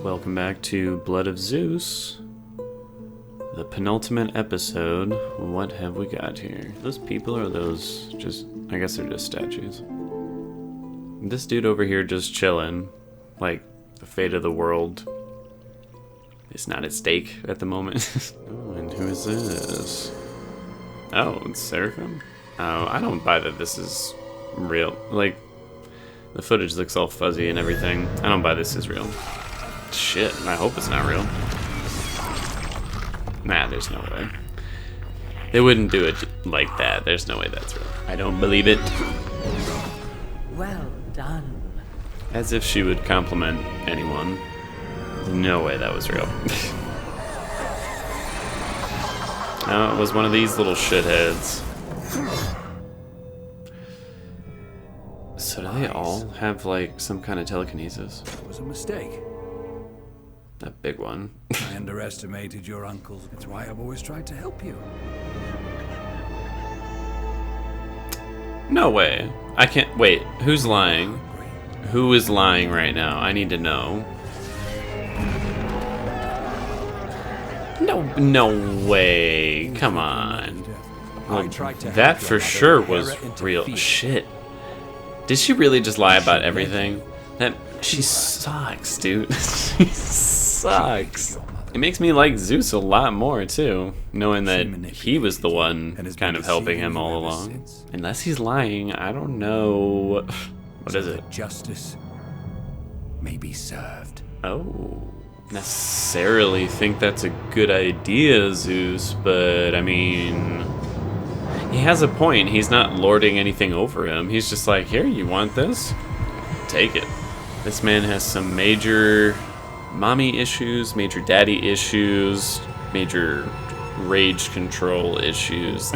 Welcome back to Blood of Zeus, the penultimate episode. What have we got here? Those people or those just, I guess they're just statues. This dude over here just chilling, like the fate of the world is not at stake at the moment. Oh, and who is this? Oh, it's Seraphim? Oh, I don't buy that this is real. Like, the footage looks all fuzzy and everything. I don't buy this is real. Shit, I hope it's not real. Nah, there's no way. They wouldn't do it like that. There's no way that's real. I don't believe it. Well done. As if she would compliment anyone. No way that was real. No, it was one of these little shitheads. So do they all have like some kind of telekinesis? It was a mistake. That big one. I underestimated your uncles. That's why I've always tried to help you. No way. I can't. Wait, who's lying? Who is lying right now? I need to know. No way. Come on. Well, that for sure was real. Shit. Did she really just lie about everything? She sucks, dude. She sucks. It makes me like Zeus a lot more, too, knowing that he was the one kind of helping him all along. Unless he's lying, I don't know. What is it? Justice may be served. Oh. Necessarily think that's a good idea, Zeus, but I mean, he has a point. He's not lording anything over him. He's just like, here, you want this? Take it. This man has some major mommy issues, major daddy issues, major rage control issues.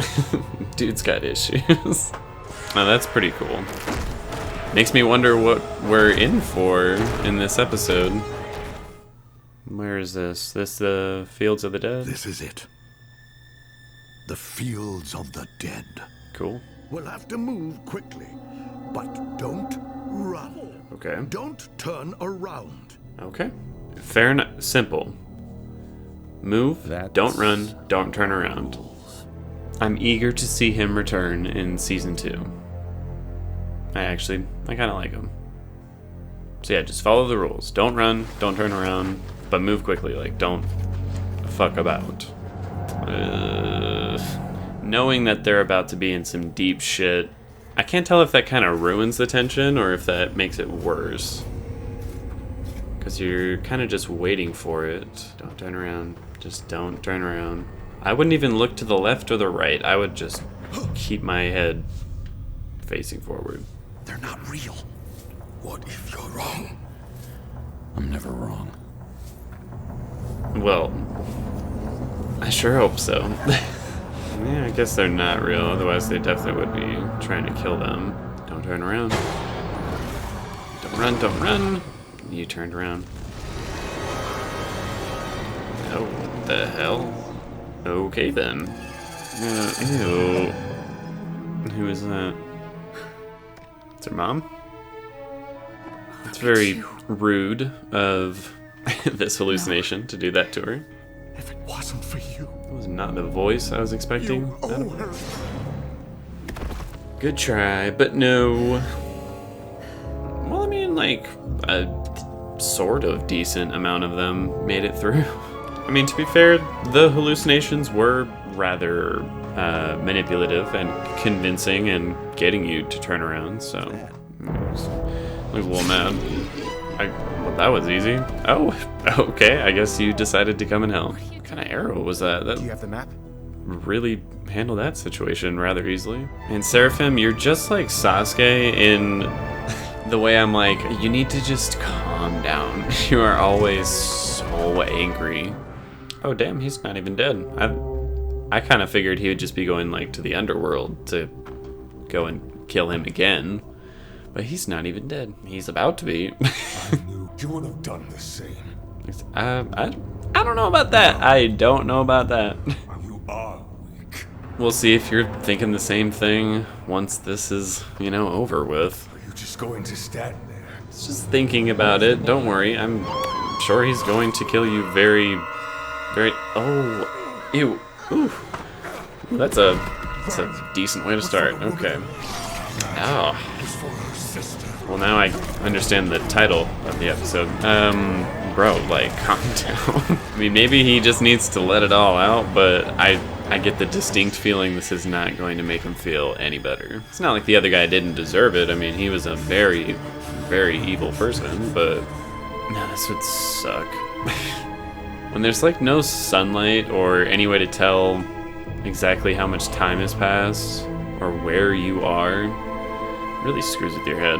Dude's got issues. Now that's pretty cool. Makes me wonder what we're in for in this episode. Where is this? This the Fields of the Dead? This is it. The Fields of the Dead. Cool. We'll have to move quickly, but don't run. Okay. Don't turn around. Okay. Fair enough. Simple. Move, don't run, don't turn around. I'm eager to see him return in Season 2. I kind of like him. So yeah, just follow the rules. Don't run, don't turn around, but move quickly. Like, don't fuck about. Knowing that they're about to be in some deep shit, I can't tell if that kind of ruins the tension or if that makes it worse. Because you're kind of just waiting for it. Don't turn around. Just don't turn around. I wouldn't even look to the left or the right. I would just keep my head facing forward. They're not real. What if you're wrong? I'm never wrong. Well, I sure hope so. Yeah, I guess they're not real. Otherwise, they definitely would be trying to kill them. Don't turn around. Don't run, don't run. You turned around. Oh, what the hell? Okay, then. Ew. Who is that? It's her mom? It's very rude of this hallucination to do that to her. If it wasn't for you. That was not the voice I was expecting. You owe her. Good try, but no. Well, I mean, like, a sort of decent amount of them made it through. I mean, to be fair, the hallucinations were rather manipulative and convincing and getting you to turn around, so I was a little mad. Well, that was easy. Oh, okay, I guess you decided to come in hell. What kind of arrow was that? Do you have the map? Really handled that situation rather easily. And Seraphim, you're just like Sasuke in the way I'm like, you need to just calm down. You are always so angry. Oh damn, he's not even dead. I kind of figured he would just be going like to the underworld to go and kill him again. But he's not even dead. He's about to be. I knew you would have done the same. I don't know about that. I don't know about that. You are weak. We'll see if you're thinking the same thing once this is, over with. Are you just going to stand there? Just thinking about it. Don't worry. I'm sure he's going to kill you very, very... Oh, ew. Ooh. That's a decent way to start. Okay. Oh. Well, now I understand the title of the episode. Bro, like, calm down. I mean, maybe he just needs to let it all out, but I get the distinct feeling this is not going to make him feel any better. It's not like the other guy didn't deserve it. I mean, he was a very, very evil person, but... No, this would suck. When there's, like, no sunlight or any way to tell exactly how much time has passed or where you are, it really screws with your head.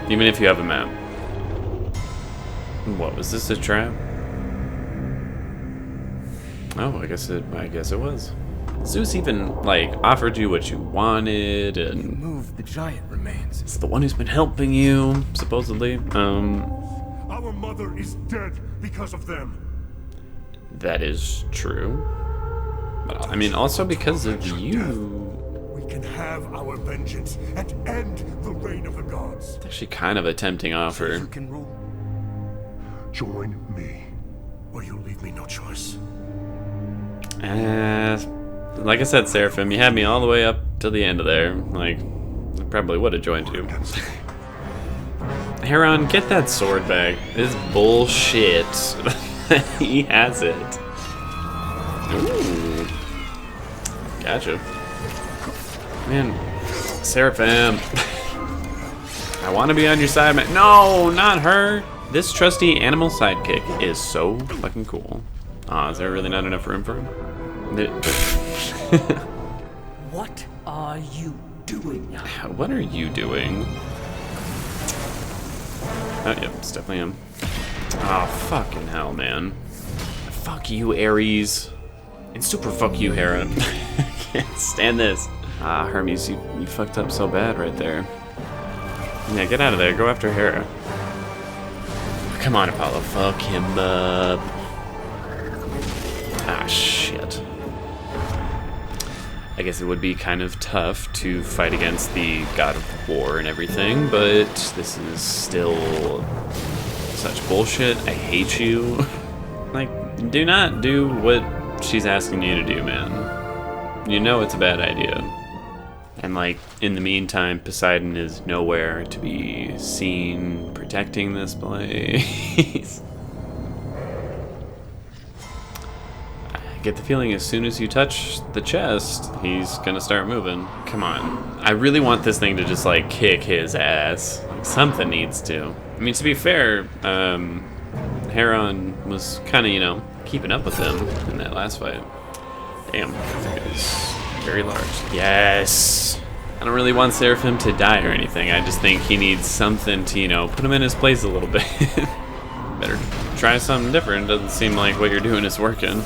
Even if you have a map. What, was this a trap? Oh, I guess it was. Zeus even, like, offered you what you wanted, and... Move the giant remains. It's the one who's been helping you, supposedly. Our mother is dead because of them. That is true. But, I mean, also because of you. We can have our vengeance and end the reign of the gods. It's actually kind of a tempting offer. You can rule. Join me, or you leave me no choice. Like I said, Seraphim, you had me all the way up to the end of there. Like, I probably would have joined you. Heron, get that sword back. This bullshit. He has it. Ooh. Gotcha. Man, Seraphim. I want to be on your side, man. No, not her. This trusty animal sidekick is so fucking cool. Is there really not enough room for him? What are you doing? What are you doing? Oh, yep, it's definitely him. Oh, fucking hell, man. Fuck you, Ares. And super fuck you, Hera. I can't stand this. Hermes, you fucked up so bad right there. Yeah, get out of there. Go after Hera. Come on, Apollo. Fuck him up. Ah, shit. I guess it would be kind of tough to fight against the god of war and everything, but this is still such bullshit. I hate you. Like, do not do what she's asking you to do, man. You know it's a bad idea. And, like, in the meantime, Poseidon is nowhere to be seen protecting this place. I get the feeling as soon as you touch the chest, he's gonna start moving. Come on. I really want this thing to just, like, kick his ass. Like, something needs to. I mean, to be fair, Heron was kind of, you know, keeping up with him in that last fight. Damn, that is very large. Yes! I don't really want Seraphim to die or anything. I just think he needs something to, you know, put him in his place a little bit. Better try something different. Doesn't seem like what you're doing is working.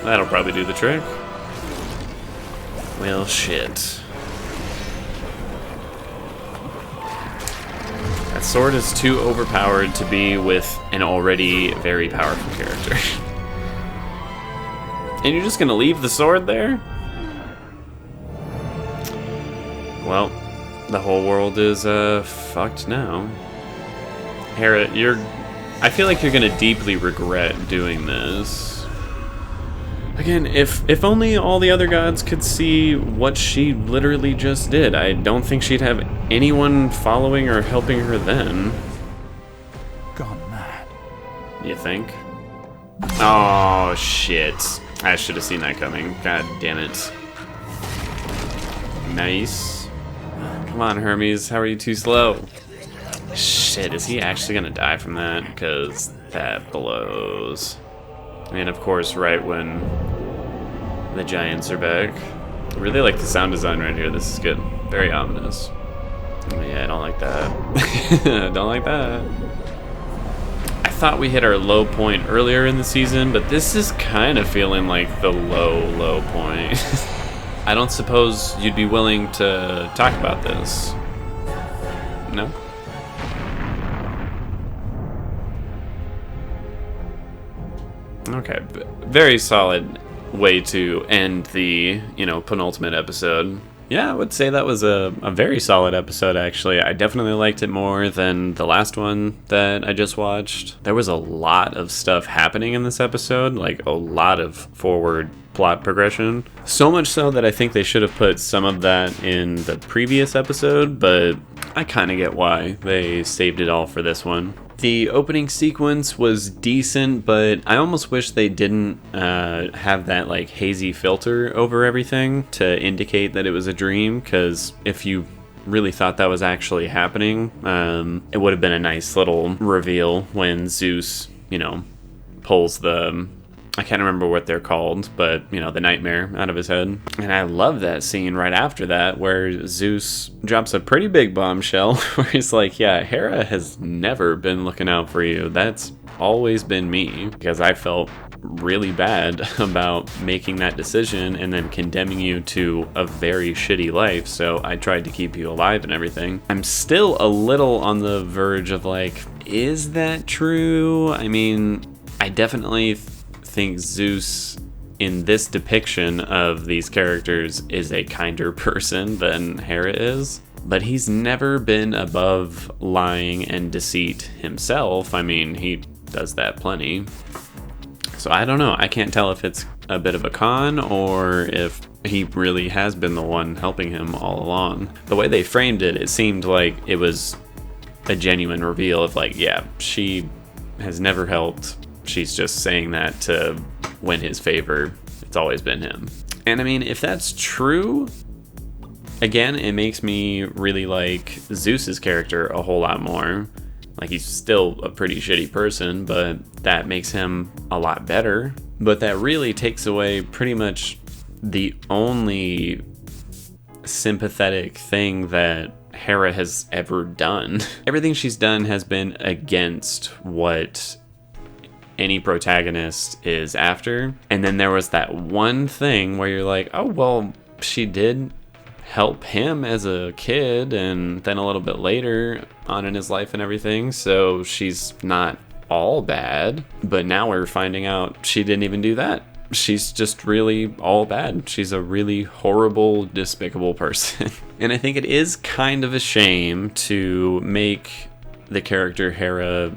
That'll probably do the trick. Well, shit. That sword is too overpowered to be with an already very powerful character. And you're just gonna leave the sword there? Well, the whole world is fucked now. Hera, I feel like you're gonna deeply regret doing this. Again, if only all the other gods could see what she literally just did, I don't think she'd have anyone following or helping her then. Gone mad. You think? Oh, shit. I should have seen that coming. God damn it. Nice. Come on, Hermes. How are you too slow? Shit, is he actually gonna die from that? Because that blows. And of course, right when the giants are back. I really like the sound design right here. This is good. Very ominous. Oh, yeah, I don't like that. I don't like that. I thought we hit our low point earlier in the season, but this is kind of feeling like the low point. I don't suppose you'd be willing to talk about this? No? Okay, very solid way to end the, you know, penultimate episode. Yeah, I would say that was a very solid episode, actually. I definitely liked it more than the last one that I just watched. There was a lot of stuff happening in this episode, like a lot of forward plot progression. So much so that I think they should have put some of that in the previous episode, but I kind of get why they saved it all for this one. The opening sequence was decent, but I almost wish they didn't have that like hazy filter over everything to indicate that it was a dream, because if you really thought that was actually happening, it would have been a nice little reveal when Zeus, pulls the... I can't remember what they're called, but, the nightmare out of his head. And I love that scene right after that where Zeus drops a pretty big bombshell where he's like, yeah, Hera has never been looking out for you. That's always been me. Because I felt really bad about making that decision and then condemning you to a very shitty life. So I tried to keep you alive and everything. I'm still a little on the verge of like, is that true? I mean, I definitely think Zeus in this depiction of these characters is a kinder person than Hera is, but he's never been above lying and deceit himself. I mean, he does that plenty. So I don't know. I can't tell if it's a bit of a con or if he really has been the one helping him all along. The way they framed it, it seemed like it was a genuine reveal of like, yeah, she has never helped. She's just saying that to win his favor. It's always been him. And I mean, if that's true, again, it makes me really like Zeus's character a whole lot more. Like, he's still a pretty shitty person, but that makes him a lot better. But that really takes away pretty much the only sympathetic thing that Hera has ever done. Everything she's done has been against what any protagonist is after. And then there was that one thing where you're like, oh, well, she did help him as a kid and then a little bit later on in his life and everything, so she's not all bad. But now we're finding out she didn't even do that. She's just really all bad. She's a really horrible, despicable person. And I think it is kind of a shame to make the character Hera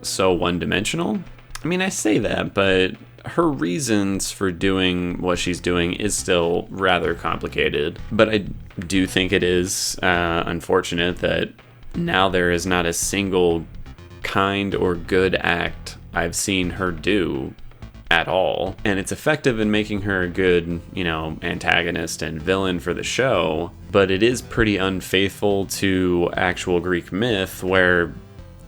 so one-dimensional. I mean, I say that, but her reasons for doing what she's doing is still rather complicated. But I do think it is unfortunate that now there is not a single kind or good act I've seen her do at all. And it's effective in making her a good, antagonist and villain for the show, but it is pretty unfaithful to actual Greek myth, where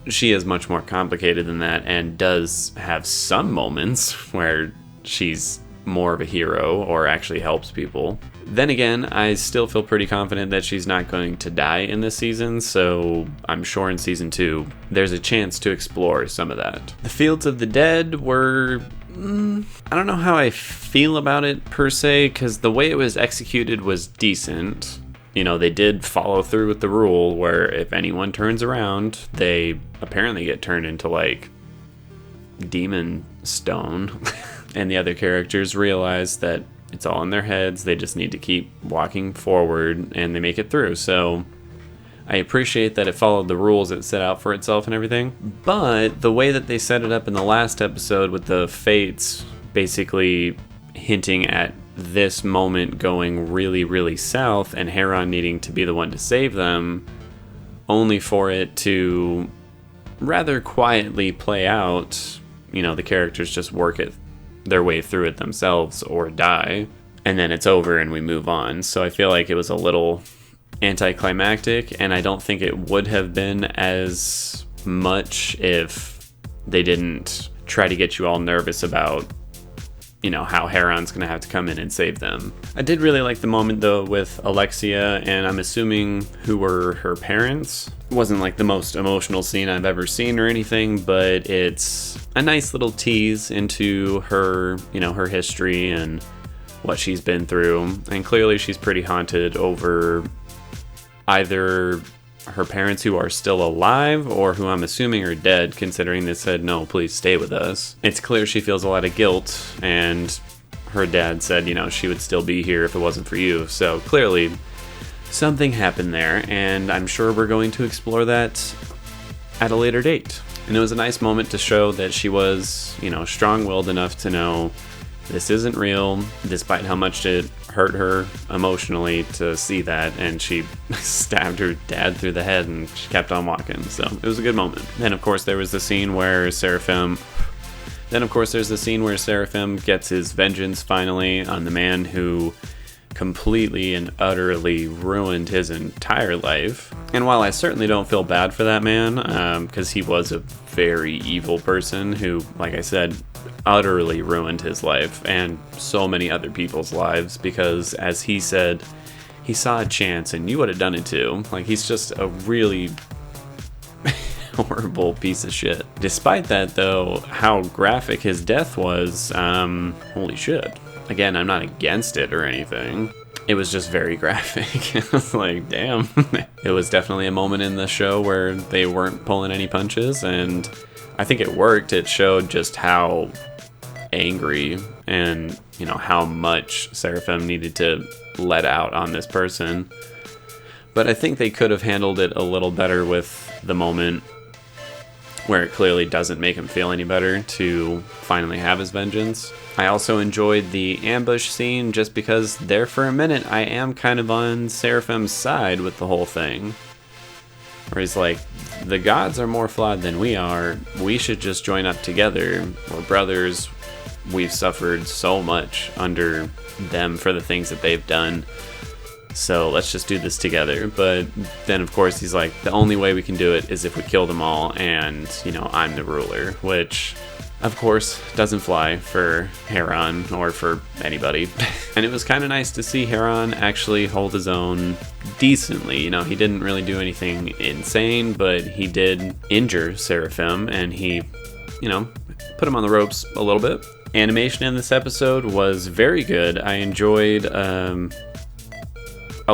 she is much more complicated than that and does have some moments where she's more of a hero or actually helps people. Then again, I still feel pretty confident that she's not going to die in this season, so I'm sure in season 2 there's a chance to explore some of that. The Fields of the Dead were... I don't know how I feel about it per se, because the way it was executed was decent. They did follow through with the rule where if anyone turns around, they apparently get turned into, like, demon stone. And the other characters realize that it's all in their heads. They just need to keep walking forward, and they make it through. So I appreciate that it followed the rules it set out for itself and everything. But the way that they set it up in the last episode with the fates basically hinting at this moment going really, really south and Hera needing to be the one to save them, only for it to rather quietly play out. The characters just work their way through it themselves or die, and then it's over and we move on. So I feel like it was a little anticlimactic, and I don't think it would have been as much if they didn't try to get you all nervous about how Heron's going to have to come in and save them. I did really like the moment, though, with Alexia, and I'm assuming who were her parents. It wasn't like the most emotional scene I've ever seen or anything, but it's a nice little tease into her, her history and what she's been through. And clearly she's pretty haunted over either her parents who are still alive or who I'm assuming are dead, considering they said, no, please stay with us. It's clear she feels a lot of guilt, and her dad said, she would still be here if it wasn't for you. So clearly something happened there, and I'm sure we're going to explore that at a later date. And it was a nice moment to show that she was, strong-willed enough to know this isn't real, despite how much it hurt her emotionally to see that, and she stabbed her dad through the head and she kept on walking. So it was a good moment. Then of course there's the scene where Seraphim gets his vengeance finally on the man who completely and utterly ruined his entire life. And while I certainly don't feel bad for that man, because he was a very evil person who, like I said, utterly ruined his life and so many other people's lives, because as he said, he saw a chance and you would have done it too. Like, he's just a really horrible piece of shit. Despite that, though, how graphic his death was, holy shit. Again, I'm not against it or anything. It was just very graphic. I was like, damn. It was definitely a moment in the show where they weren't pulling any punches, and I think it worked. It showed just how angry and, how much Seraphim needed to let out on this person. But I think they could have handled it a little better with the moment where it clearly doesn't make him feel any better to finally have his vengeance. I also enjoyed the ambush scene just because there for a minute I am kind of on Seraphim's side with the whole thing. Where he's like, the gods are more flawed than we are. We should just join up together. We're brothers. We've suffered so much under them for the things that they've done. So let's just do this together. But then, of course, he's like, the only way we can do it is if we kill them all, and, I'm the ruler. Which, of course, doesn't fly for Heron or for anybody. And it was kind of nice to see Heron actually hold his own decently. He didn't really do anything insane, but he did injure Seraphim, and he, put him on the ropes a little bit. Animation in this episode was very good. I enjoyed a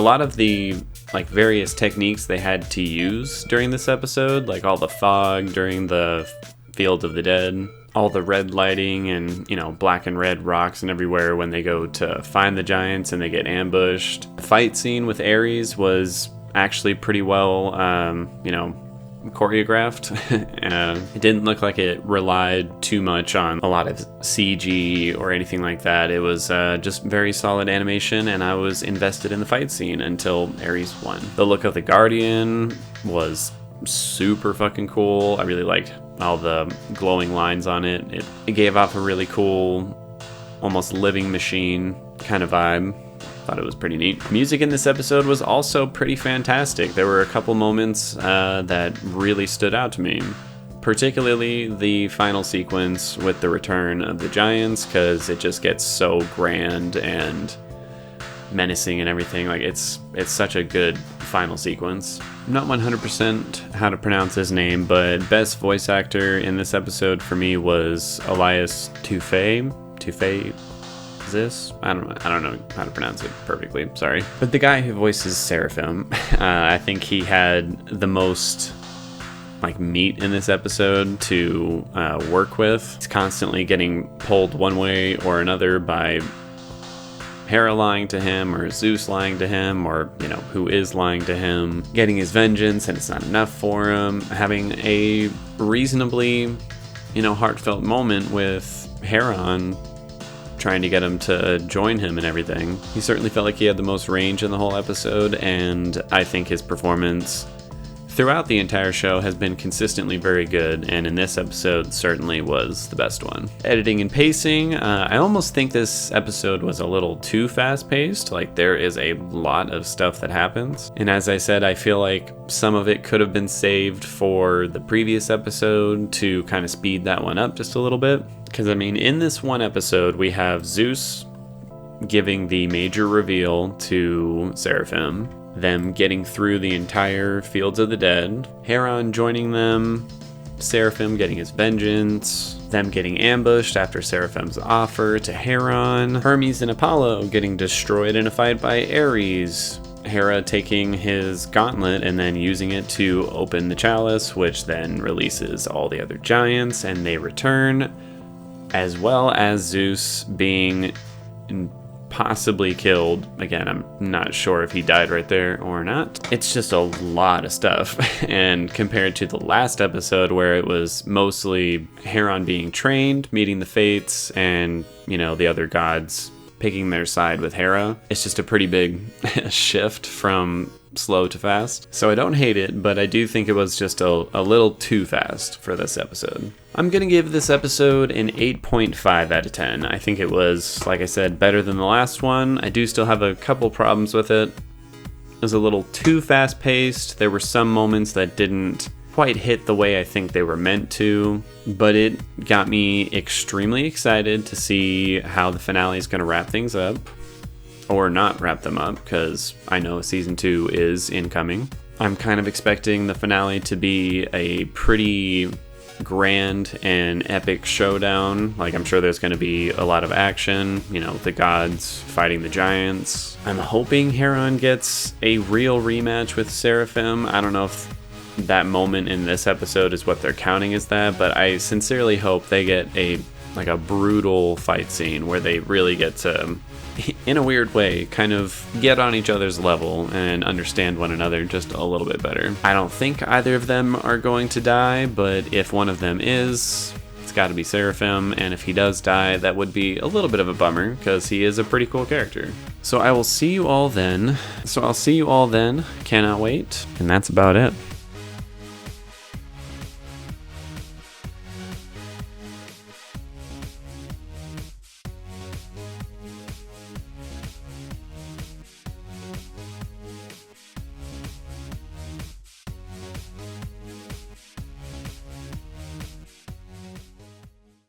lot of the various techniques they had to use during this episode, like all the fog during the Field of the Dead, all the red lighting and, black and red rocks and everywhere when they go to find the giants and they get ambushed. The fight scene with Ares was actually pretty well, choreographed. It didn't look like it relied too much on a lot of CG or anything like that. It was just very solid animation, and I was invested in the fight scene until Ares won. The look of the Guardian was super fucking cool. I really liked all the glowing lines on it. It gave off a really cool, almost living machine kind of vibe. Thought it was pretty neat. Music in this episode was also pretty fantastic. There were a couple moments that really stood out to me, particularly the final sequence with the return of the giants, because it just gets so grand and menacing and everything. Like, it's such a good final sequence. I'm not 100% how to pronounce his name, but best voice actor in this episode for me was Elias Touffe. Zeus? I don't know how to pronounce it perfectly, sorry. But the guy who voices Seraphim, I think he had the most meat in this episode to work with. He's constantly getting pulled one way or another by Hera lying to him, or Zeus lying to him, or who is lying to him, getting his vengeance and it's not enough for him, having a reasonably heartfelt moment with Heron trying to get him to join him and everything. He certainly felt like he had the most range in the whole episode, and I think his performance throughout the entire show has been consistently very good, and in this episode certainly was the best one. Editing and pacing, I almost think this episode was a little too fast-paced. There is a lot of stuff that happens, and as I said, I feel like some of it could have been saved for the previous episode to kind of speed that one up just a little bit. Because, in this one episode, we have Zeus giving the major reveal to Seraphim, them getting through the entire Fields of the Dead, Heron joining them, Seraphim getting his vengeance, them getting ambushed after Seraphim's offer to Heron, Hermes and Apollo getting destroyed in a fight by Ares, Hera taking his gauntlet and then using it to open the chalice, which then releases all the other giants and they return, as well as Zeus being and possibly killed. Again, I'm not sure if he died right there or not. It's just a lot of stuff. And compared to the last episode where it was mostly Heron being trained, meeting the Fates, and, you know, the other gods picking their side with Hera, it's just a pretty big shift from slow to fast. So I don't hate it, but I do think it was just a little too fast for this episode. I'm gonna give this episode an 8.5 out of 10. I think it was, like I said, better than the last one. I do still have a couple problems with it. It was a little too fast paced. There were some moments that didn't quite hit the way I think they were meant to, but it got me extremely excited to see how the finale is going to wrap things up, or not wrap them up, because I know season 2 is incoming. I'm kind of expecting the finale to be a pretty grand and epic showdown. Like, I'm sure there's going to be a lot of action, you know, the gods fighting the giants. I'm hoping Heron gets a real rematch with Seraphim. I don't know if that moment in this episode is what they're counting as that, but I sincerely hope they get a brutal fight scene where they really get to, in a weird way, kind of get on each other's level and understand one another just a little bit better. I don't think either of them are going to die, but if one of them is, it's got to be Seraphim, and if he does die, that would be a little bit of a bummer because he is a pretty cool character. So I will see you all then. Cannot wait. And that's about it.